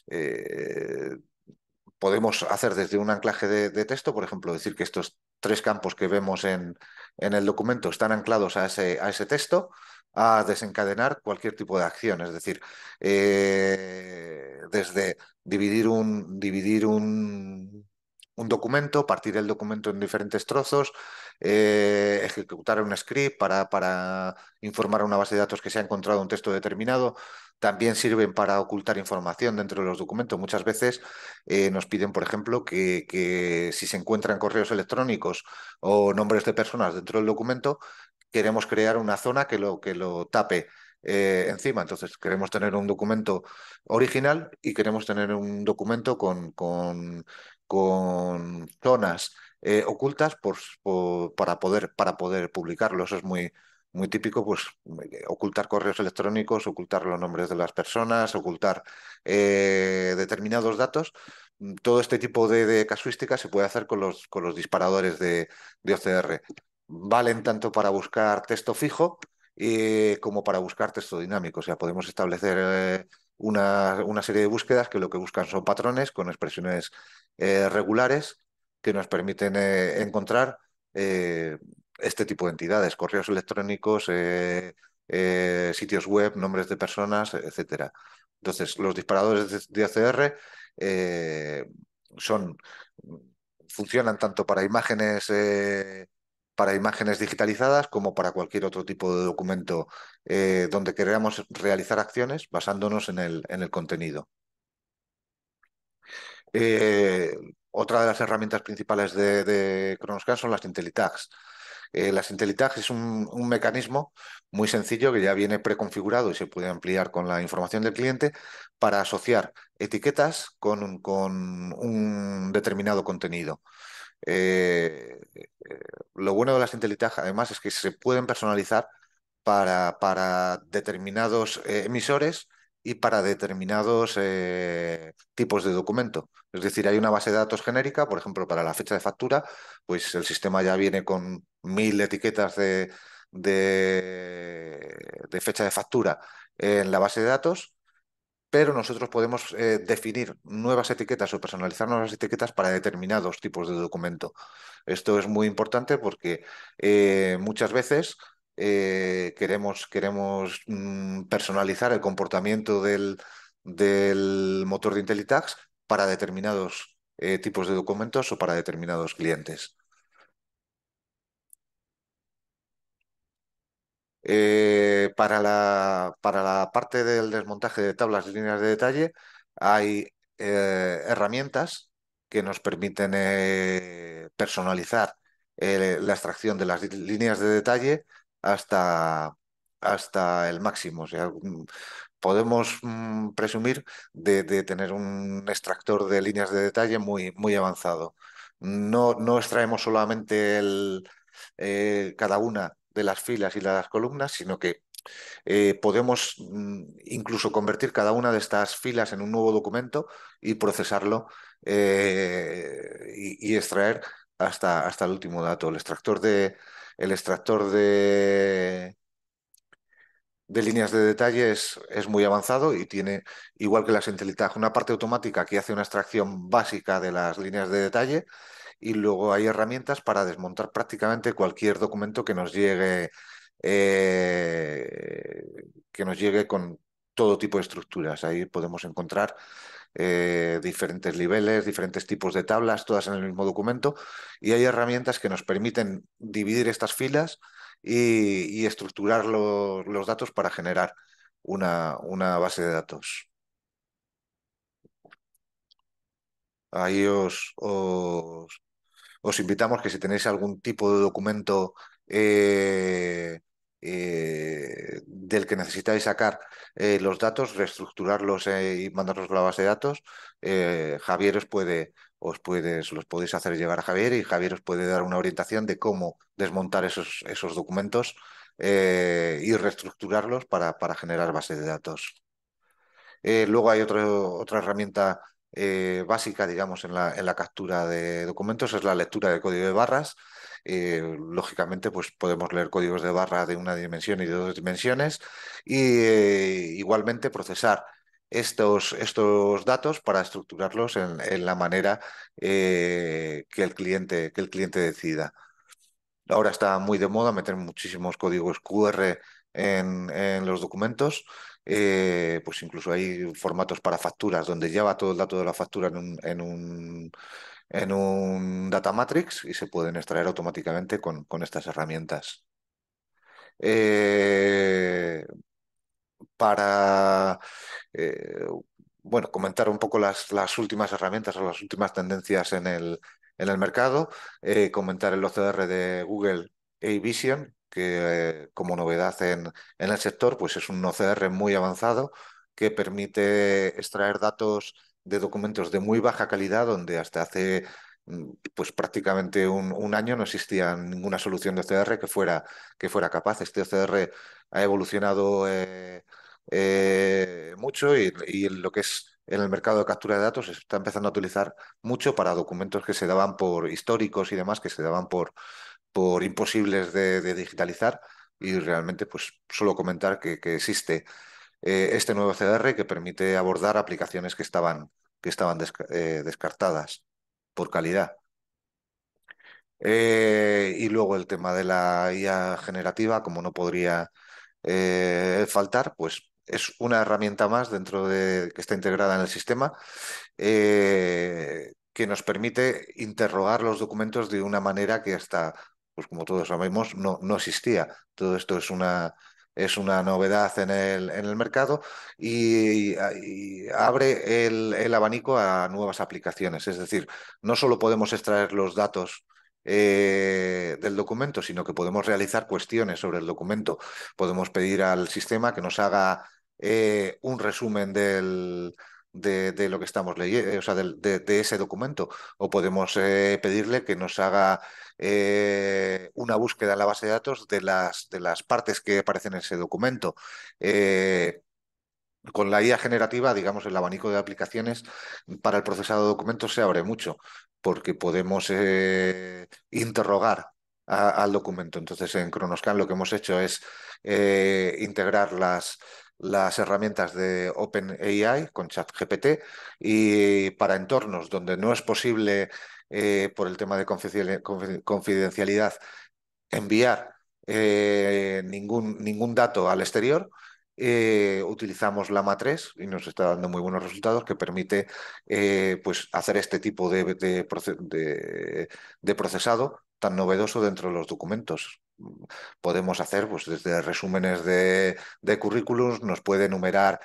eh, podemos hacer desde un anclaje de texto, por ejemplo, decir que estos tres campos que vemos en el documento están anclados a ese texto, a desencadenar cualquier tipo de acción. Es decir, desde dividir un documento, partir el documento en diferentes trozos, ejecutar un script para informar a una base de datos que se ha encontrado un texto determinado. También sirven para ocultar información dentro de los documentos. Muchas veces nos piden, por ejemplo, que si se encuentran correos electrónicos o nombres de personas dentro del documento, queremos crear una zona que lo tape encima. Entonces, queremos tener un documento original y queremos tener un documento con zonas ocultas para poder publicarlo. Eso es muy típico, pues ocultar correos electrónicos, ocultar los nombres de las personas, ocultar determinados datos. Todo este tipo de casuística se puede hacer con los disparadores de OCR. Valen tanto para buscar texto fijo como para buscar texto dinámico. O sea, podemos establecer una serie de búsquedas que lo que buscan son patrones con expresiones regulares que nos permiten encontrar eh, este tipo de entidades, correos electrónicos, sitios web, nombres de personas, etcétera. Entonces, los disparadores de ACR eh, son, funcionan tanto para imágenes digitalizadas como para cualquier otro tipo de documento donde queramos realizar acciones basándonos en el contenido. Eh, Otra de las herramientas principales de Kronoscan son las IntelliTags. Las IntelliTags es un mecanismo muy sencillo que ya viene preconfigurado y se puede ampliar con la información del cliente para asociar etiquetas con un determinado contenido. Lo bueno de las IntelliTags, además, es que se pueden personalizar para determinados emisores y para determinados tipos de documento. Es decir, hay una base de datos genérica, por ejemplo, para la fecha de factura, pues el sistema ya viene con 1000 etiquetas de fecha de factura en la base de datos, pero nosotros podemos definir nuevas etiquetas o personalizar nuevas etiquetas para determinados tipos de documento. Esto es muy importante porque muchas veces queremos personalizar el comportamiento del motor de IntelliTags para determinados tipos de documentos o para determinados clientes. Para la parte del desmontaje de tablas y líneas de detalle hay herramientas que nos permiten personalizar la extracción de las líneas de detalle hasta, hasta el máximo. O sea, podemos presumir de tener un extractor de líneas de detalle muy avanzado. No extraemos solamente cada una de las filas y las columnas, sino que podemos incluso convertir cada una de estas filas en un nuevo documento y procesarlo y extraer hasta el último dato. El extractor de líneas de detalle es muy avanzado y tiene, igual que la Intelitag, una parte automática que hace una extracción básica de las líneas de detalle y luego hay herramientas para desmontar prácticamente cualquier documento eh, que nos llegue con todo tipo de estructuras. Ahí podemos encontrar diferentes niveles, diferentes tipos de tablas, todas en el mismo documento, y hay herramientas que nos permiten dividir estas filas y estructurar los datos para generar una base de datos. Ahí os invitamos que si tenéis algún tipo de documento eh, del que necesitáis sacar los datos, reestructurarlos y mandarlos a la base de datos, Javier los podéis hacer llegar a Javier y Javier os puede dar una orientación de cómo desmontar esos documentos y reestructurarlos para generar base de datos. Luego hay otra herramienta básica, digamos, en la captura de documentos, es la lectura de código de barras. Lógicamente, pues podemos leer códigos de barra de una dimensión y de dos dimensiones y igualmente procesar estos datos para estructurarlos en la manera que el cliente decida. Ahora está muy de moda meter muchísimos códigos QR en los documentos. Pues incluso hay formatos para facturas donde lleva todo el dato de la factura en un data matrix y se pueden extraer automáticamente con estas herramientas. Eh, para eh, bueno, comentar un poco las últimas herramientas o las últimas tendencias en el mercado, comentar el OCR de Google A-Vision, que como novedad en el sector, pues es un OCR muy avanzado que permite extraer datos de documentos de muy baja calidad, donde hasta hace pues prácticamente un año no existía ninguna solución de OCR que fuera capaz. Este OCR ha evolucionado mucho y lo que es en el mercado de captura de datos se está empezando a utilizar mucho para documentos que se daban por históricos y demás, que se daban por imposibles de digitalizar. Y realmente, pues solo comentar que existe este nuevo CDR que permite abordar aplicaciones que estaban descartadas por calidad. Y luego el tema de la IA generativa, como no podría faltar, pues es una herramienta más dentro de que está integrada en el sistema que nos permite interrogar los documentos de una manera que hasta, pues como todos sabemos, no existía. Todo esto es una novedad en el mercado y abre el abanico a nuevas aplicaciones. Es decir, no solo podemos extraer los datos del documento, sino que podemos realizar cuestiones sobre el documento. Podemos pedir al sistema que nos haga un resumen de lo que estamos leyendo, o sea, de ese documento, o podemos pedirle que nos haga una búsqueda en la base de datos de las partes que aparecen en ese documento. Con la IA generativa, digamos, el abanico de aplicaciones para el procesado de documentos se abre mucho, porque podemos interrogar al documento. Entonces, en Kronoscan lo que hemos hecho es integrar las herramientas de OpenAI con ChatGPT y para entornos donde no es posible, por el tema de confidencialidad, enviar ningún dato al exterior. Utilizamos Llama 3 y nos está dando muy buenos resultados que permite pues hacer este tipo de procesado tan novedoso dentro de los documentos. Podemos hacer pues desde resúmenes de currículums, nos puede enumerar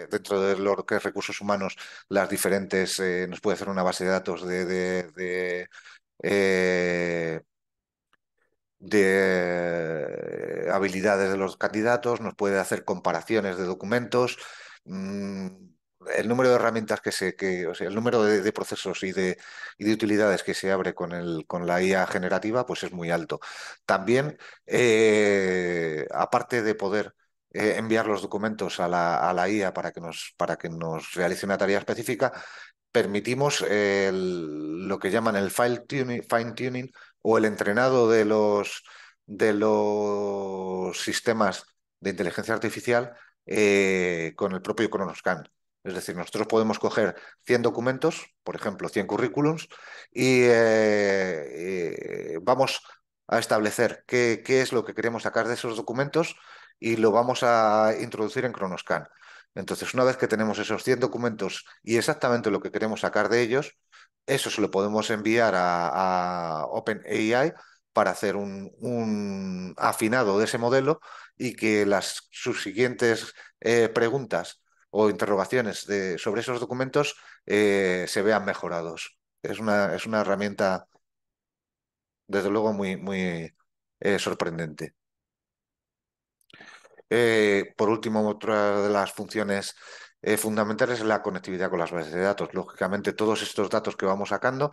dentro de lo que es recursos humanos las diferentes, nos puede hacer una base de datos eh, de habilidades de los candidatos, nos puede hacer comparaciones de documentos. Mm, el número de herramientas o sea, el número de procesos y de utilidades que se abre con la IA generativa, pues es muy alto. También, aparte de poder enviar los documentos a la IA para que nos realice una tarea específica, permitimos lo que llaman el fine tuning o el entrenado de los sistemas de inteligencia artificial con el propio Kronoscan. Es decir, nosotros podemos coger 100 documentos, por ejemplo, 100 currículums, y vamos a establecer qué es lo que queremos sacar de esos documentos y lo vamos a introducir en Kronoscan. Entonces, una vez que tenemos esos 100 documentos y exactamente lo que queremos sacar de ellos, eso se lo podemos enviar a OpenAI para hacer un afinado de ese modelo y que las subsiguientes preguntas o interrogaciones sobre esos documentos se vean mejorados. Es una herramienta, desde luego, muy sorprendente. Por último, otra de las funciones fundamentales es la conectividad con las bases de datos. Lógicamente, todos estos datos que vamos sacando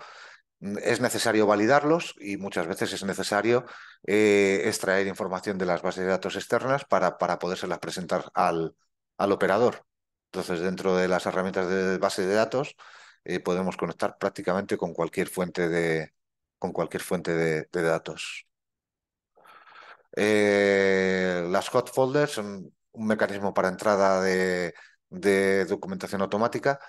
es necesario validarlos y muchas veces es necesario extraer información de las bases de datos externas para podérselas presentar al operador. Entonces, dentro de las herramientas de base de datos, podemos conectar prácticamente con cualquier fuente de datos. Las hot folders son un mecanismo para entrada de documentación automática.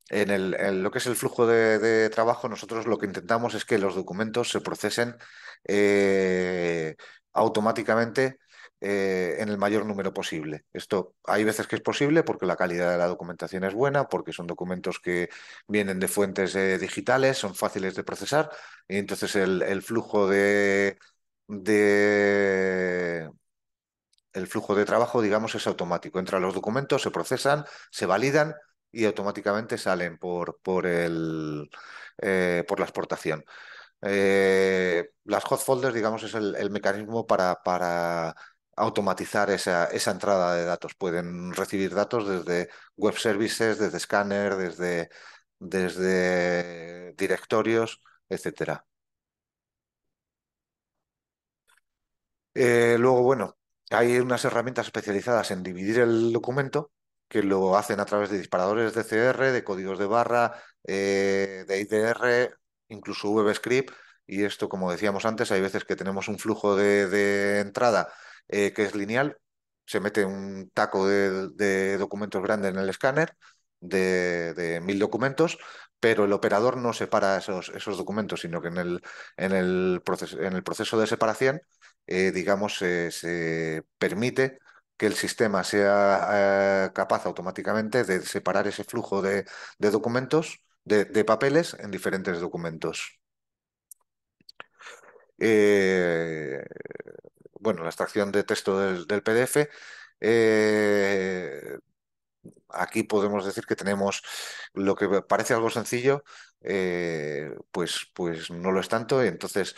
En lo que es el flujo de trabajo, nosotros lo que intentamos es que los documentos se procesen eh, automáticamente en el mayor número posible. Esto hay veces que es posible porque la calidad de la documentación es buena, porque son documentos que vienen de fuentes digitales, son fáciles de procesar, y entonces el flujo de, el flujo de trabajo, digamos, es automático. Entran los documentos, se procesan, se validan y automáticamente salen por la exportación. Las hot folders, digamos, es el mecanismo para automatizar esa entrada de datos. Pueden recibir datos desde web services, desde escáner, desde directorios, etcétera. Luego, bueno, hay unas herramientas especializadas en dividir el documento que lo hacen a través de disparadores de CR, de códigos de barra, de IDR, incluso VBScript. Y esto, como decíamos antes, hay veces que tenemos un flujo de entrada que es lineal. Se mete un taco de documentos grande en el escáner de 1000 documentos, pero el operador no separa esos documentos, sino que en el proceso de separación digamos, se permite que el sistema sea capaz automáticamente de separar ese flujo de documentos, de papeles, en diferentes documentos. Eh, bueno, la extracción de texto del PDF. eh, Aquí podemos decir que tenemos lo que parece algo sencillo, pues no lo es tanto. Entonces,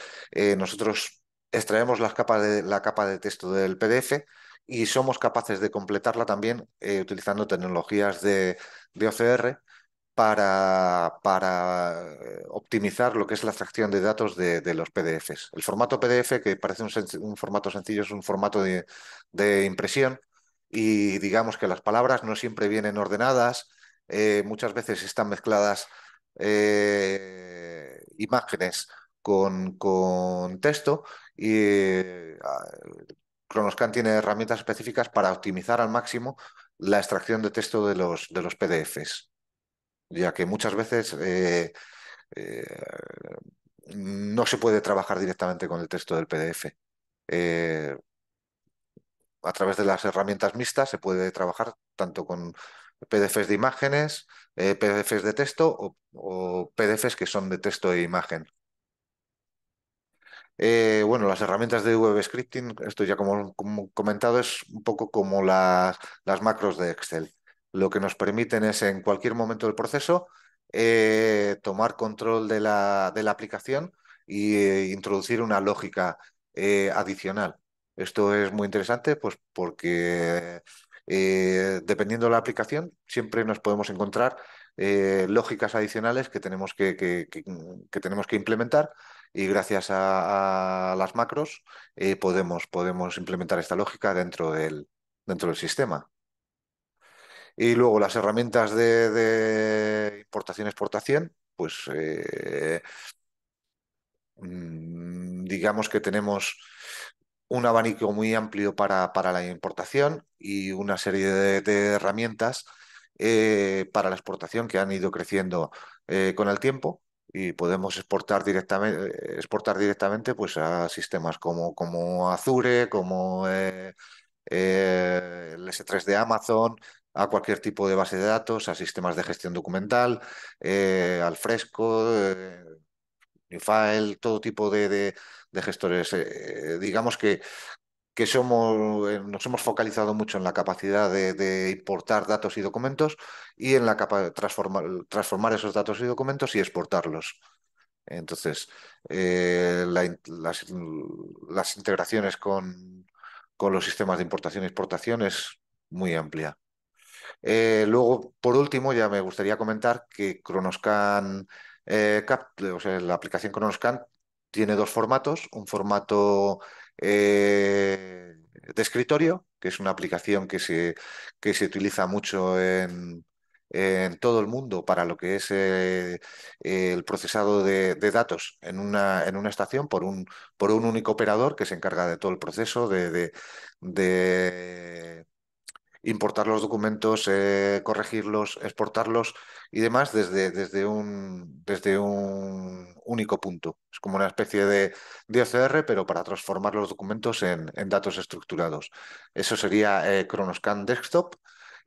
nosotros extraemos la capa de texto del PDF y somos capaces de completarla también utilizando tecnologías de OCR para optimizar lo que es la extracción de datos de los PDFs. El formato PDF, que parece un formato sencillo, es un formato de impresión y digamos que las palabras no siempre vienen ordenadas, muchas veces están mezcladas imágenes con texto y Kronoscan tiene herramientas específicas para optimizar al máximo la extracción de texto de los PDFs, ya que muchas veces eh, no se puede trabajar directamente con el texto del PDF. Eh, a través de las herramientas mixtas se puede trabajar tanto con PDFs de imágenes, PDFs de texto o PDFs que son de texto e imagen. Bueno, las herramientas de web scripting, esto ya como comentado, es un poco como las macros de Excel. Lo que nos permiten es en cualquier momento del proceso tomar control de la aplicación e introducir una lógica adicional. Esto es muy interesante, pues porque dependiendo de la aplicación, siempre nos podemos encontrar lógicas adicionales que tenemos que implementar y gracias a las macros podemos implementar esta lógica dentro del sistema. Y luego las herramientas de importación-exportación, pues digamos que tenemos un abanico muy amplio para la importación y una serie de herramientas para la exportación que han ido creciendo con el tiempo y podemos exportar directamente pues, a sistemas como Azure, como el S3 de Amazon, a cualquier tipo de base de datos, a sistemas de gestión documental, al Fresco, Newfile, todo tipo de gestores. Digamos que nos hemos focalizado mucho en la capacidad de importar datos y documentos y en la transformar esos datos y documentos y exportarlos. Entonces, las integraciones con los sistemas de importación y exportación es muy amplia. Luego, por último, ya me gustaría comentar que Kronoscan o sea, la aplicación Kronoscan tiene dos formatos. Un formato de escritorio, que es una aplicación que se utiliza mucho en todo el mundo para lo que es el procesado de datos en una estación por un único operador que se encarga de todo el proceso de importar los documentos, corregirlos, exportarlos y demás desde un único punto. Es como una especie de OCR, pero para transformar los documentos en datos estructurados. Eso sería Kronoscan Desktop.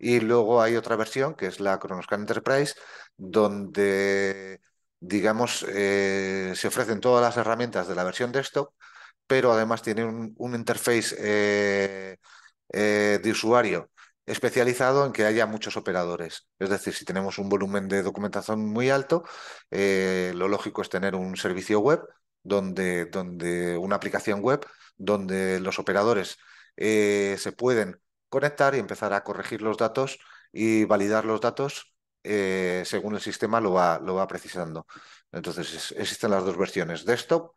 Y luego hay otra versión, que es la Kronoscan Enterprise, donde, digamos, se ofrecen todas las herramientas de la versión desktop, pero además tiene un interface de usuario especializado en que haya muchos operadores. Es decir, si tenemos un volumen de documentación muy alto, lo lógico es tener un servicio web donde una aplicación web donde los operadores se pueden conectar y empezar a corregir los datos y validar los datos según el sistema lo va precisando. Entonces, existen las dos versiones. Desktop,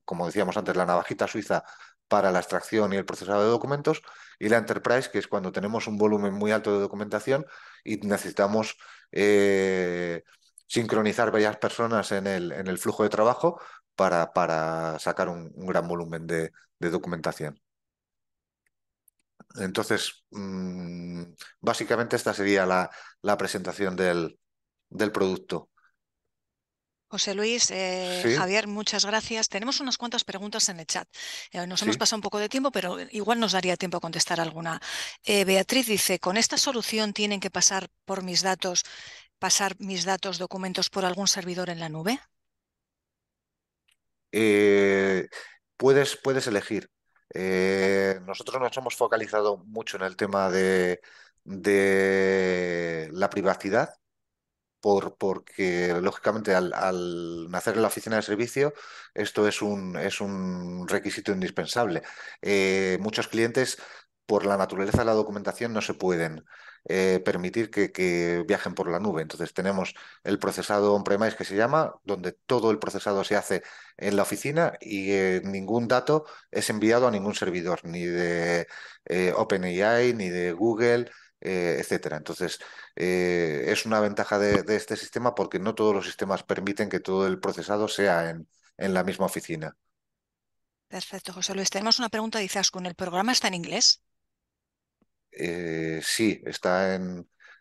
como decíamos antes, la navajita suiza para la extracción y el procesado de documentos, y la Enterprise, que es cuando tenemos un volumen muy alto de documentación y necesitamos sincronizar varias personas en el flujo de trabajo para sacar un gran volumen de documentación. Entonces, básicamente esta sería la presentación del producto. José Luis, Sí, Javier, muchas gracias. Tenemos unas cuantas preguntas en el chat. Nos hemos sí. pasado un poco de tiempo, pero igual nos daría tiempo a contestar alguna. Beatriz dice, ¿con esta solución tienen que pasar mis datos, documentos por algún servidor en la nube? Eh, puedes elegir. Nosotros nos hemos focalizado mucho en el tema de la privacidad, porque lógicamente al nacer en la oficina de servicio esto es un requisito indispensable. Muchos clientes, por la naturaleza de la documentación, no se pueden permitir que viajen por la nube. Entonces tenemos el procesado on-premise que se llama, donde todo el procesado se hace en la oficina y ningún dato es enviado a ningún servidor, ni de OpenAI, ni de Google, etcétera. Entonces, es una ventaja de este sistema porque no todos los sistemas permiten que todo el procesado sea en la misma oficina. Perfecto, José Luis. Tenemos una pregunta, dice Ascun, ¿el programa está en inglés? Sí,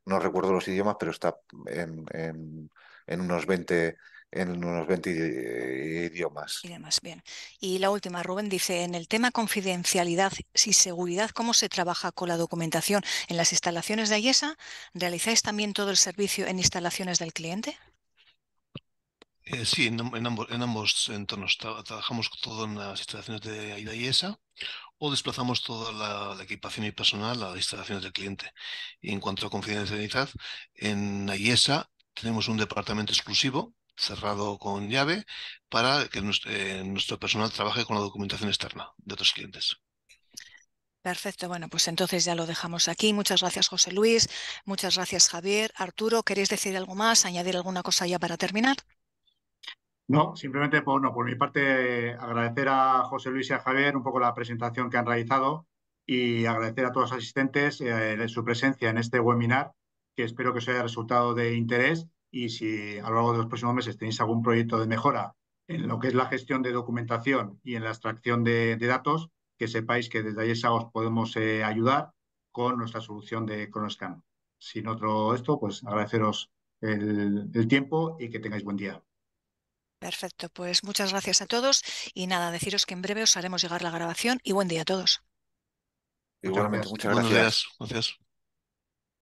no recuerdo los idiomas, pero está en unos 20, en unos 20 Y idiomas. demás, bien. Y la última, Rubén dice, en el tema confidencialidad y seguridad, ¿cómo se trabaja con la documentación en las instalaciones de IESA? ¿Realizáis también todo el servicio en instalaciones del cliente? Sí, en ambos entornos trabajamos todo en las instalaciones de AIDA y ESA o desplazamos toda la equipación y personal a las instalaciones del cliente. Y en cuanto a confidencialidad, en IESA tenemos un departamento exclusivo, cerrado con llave, para que nuestro personal trabaje con la documentación externa de otros clientes. Perfecto, bueno, pues entonces ya lo dejamos aquí. Muchas gracias, José Luis. Muchas gracias, Javier. Arturo, ¿queréis decir algo más? ¿Añadir alguna cosa ya para terminar? No, simplemente por mi parte agradecer a José Luis y a Javier un poco la presentación que han realizado y agradecer a todos los asistentes de su presencia en este webinar, que espero que os haya resultado de interés y si a lo largo de los próximos meses tenéis algún proyecto de mejora en lo que es la gestión de documentación y en la extracción de datos, que sepáis que desde IESA os podemos ayudar con nuestra solución de Cronoscan. Sin otro esto, pues agradeceros el tiempo y que tengáis buen día. Perfecto, pues muchas gracias a todos y nada, deciros que en breve os haremos llegar la grabación y buen día a todos. Muchas Igualmente, gracias. muchas Buenos gracias. días. Gracias.